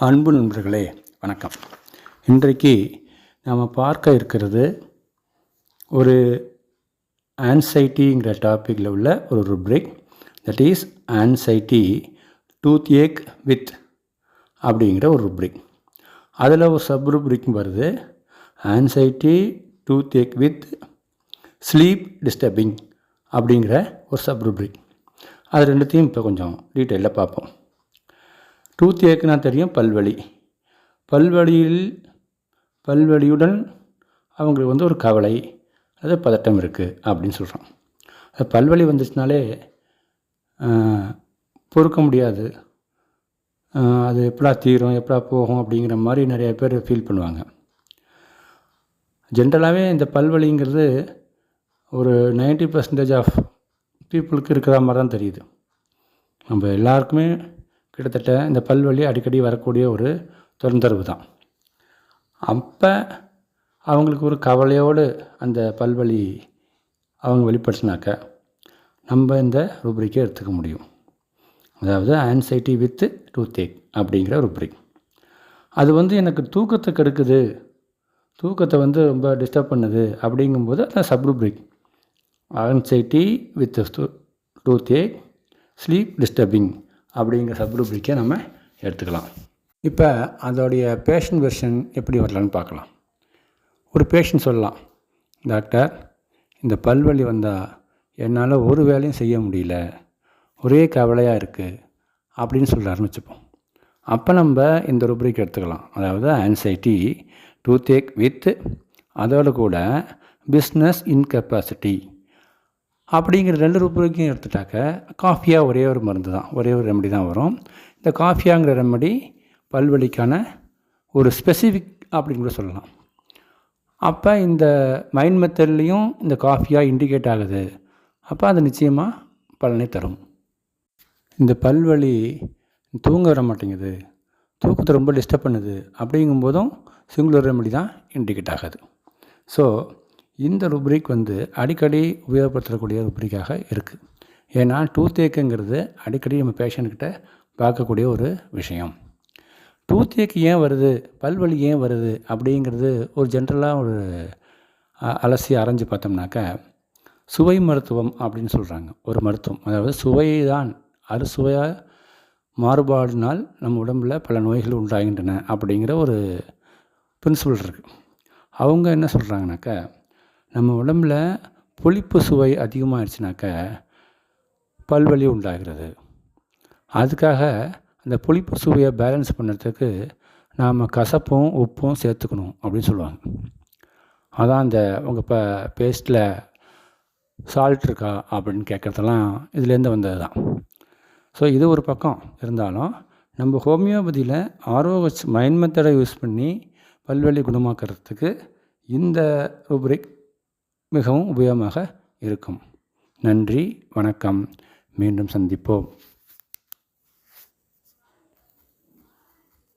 அன்பு நண்பர்களே வணக்கம். இன்றைக்கு நாம் பார்க்க இருக்கிறது ஒரு ஆன்சைட்டிங்கிற டாப்பிக்கில் உள்ள ஒரு rubric. That is anxiety toothache with அப்படிங்கிற ஒரு ருப்ரிக். அதில் ஒரு சப் ருப்ரிக் வருது, anxiety toothache with sleep disturbing அப்படிங்கிற ஒரு சப் ருப்ரிக். அது ரெண்டுத்தையும் இப்போ கொஞ்சம் டீட்டெயிலாக பார்ப்போம். டூத் ஏக்குனா தெரியும், பல்வலி. பல்வலியுடன் அவங்களுக்கு ஒரு கவலை, அது பதட்டம் இருக்குது அப்படின்னு சொல்கிறோம். அது பல்வலி வந்துச்சுனாலே பொறுக்க முடியாது, அது எப்படா தீரும் எப்படா போகும் அப்படிங்கிற மாதிரி நிறைய பேர் ஃபீல் பண்ணுவாங்க. ஜென்ரலாகவே இந்த பல்வலிங்கிறது ஒரு 90% ஆஃப் பீப்புளுக்கு இருக்கிற மாதிரி தான் தெரியுது. நம்ம எல்லாருக்குமே கிட்டத்தட்ட இந்த பல்வலி அடிக்கடி வரக்கூடிய ஒரு தொந்தரவு தான். அப்போ அவங்களுக்கு ஒரு கவலையோடு அந்த பல்வலி அவங்க வெளிப்படுத்தினாக்க நம்ம இந்த ருப்ரிக்கை எடுத்துக்க முடியும். அதாவது ஆன்சைட்டி வித் டூத் ஏக் அப்படிங்கிற ருப்ரிக். அது எனக்கு தூக்கத்தை கெடுக்குது, தூக்கத்தை ரொம்ப டிஸ்டர்ப் பண்ணுது அப்படிங்கும்போது அந்த sub rubric anxiety with toothache sleep disturbing அப்படிங்கிற சப் ருப்ரிக்கை நம்ம எடுத்துக்கலாம். இப்போ அதோடைய பேஷண்ட் வெர்ஷன் எப்படி வரலான்னு பார்க்கலாம். ஒரு பேஷண்ட் சொல்லலாம், டாக்டர் இந்த பல்வலி வந்தால் என்னால் ஒரு வேலையும் செய்ய முடியல, ஒரே கவலையாக இருக்குது அப்படின்னு சொல்கிறாருன்னு வச்சுப்போம். அப்போ நம்ம இந்த ருப்ரிக் எடுத்துக்கலாம். அதாவது ஆன்சைட்டி டூத் ஏக் வித் அதோடு கூட பிஸ்னஸ் இன்கெப்பாசிட்டி அப்படிங்கிற 2 ருப்ரிக்கையும் எடுத்துட்டாக்க காஃபியாக ஒரே ஒரு மருந்து தான், ஒரே ஒரு ரெமடி தான் வரும். இந்த காஃபியாங்கிற ரெமடி பல்வலிக்கான ஒரு ஸ்பெசிஃபிக் அப்படின்னு கூட சொல்லலாம். அப்போ இந்த மைண்ட் மெத்தட்லேயும் இந்த காஃபியாக இண்டிகேட் ஆகுது. அப்போ அது நிச்சயமாக பலனை தரும். இந்த பல்வலி தூங்க வர மாட்டேங்குது, தூக்கத்தை ரொம்ப டிஸ்டர்ப் பண்ணுது அப்படிங்கும்போதும் சிங்குலர் ரெமடி தான் இண்டிகேட் ஆகுது. ஸோ இந்த ருப்ரிக் அடிக்கடி உபயோகப்படுத்தக்கூடிய ருப்ரிக்காக இருக்குது. ஏன்னா டூத் ஏக்குங்கிறது அடிக்கடி நம்ம பேஷண்ட்கிட்ட பார்க்கக்கூடிய ஒரு விஷயம். டூத் ஏக் ஏன் வருது, பல்வலி ஏன் வருது அப்படிங்கிறது ஒரு ஜென்ரலாக ஒரு அலசி அரைஞ்சு பார்த்தோம்னாக்க சுவை மருத்துவம் அப்படின்னு சொல்கிறாங்க. ஒரு மருத்துவம், அதாவது சுவை தான், அறுசுவையாக மாறுபாடினால் நம்ம உடம்பில் பல நோய்கள் உண்டாகின்றன அப்படிங்கிற ஒரு பிரின்சிபல் இருக்குது. அவங்க என்ன சொல்கிறாங்கனாக்கா, நம்ம உடம்பில் புளிப்பு சுவை அதிகமாகிடுச்சுனாக்க பல்வலி உண்டாகிறது. அதுக்காக அந்த புளிப்பு சுவையை பேலன்ஸ் பண்ணுறதுக்கு நாம் கசப்பும் உப்பும் சேர்த்துக்கணும் அப்படின்னு சொல்லுவாங்க. அதான் அந்த உங்கள் பேஸ்ட்டில் சால்ட் இருக்கா அப்படின்னு கேட்குறதெல்லாம் இதுலேருந்து வந்தது தான். ஸோ இது ஒரு பக்கம் இருந்தாலும் நம்ம ஹோமியோபதியில் ஆரோகச் மைண்ட் மெத்தடை யூஸ் பண்ணி பல்வலி குணமாக்கிறதுக்கு இந்த ருப்ரிக் மிகவும் உபயோகமாக இருக்கும். நன்றி, வணக்கம், மீண்டும் சந்திப்போம்.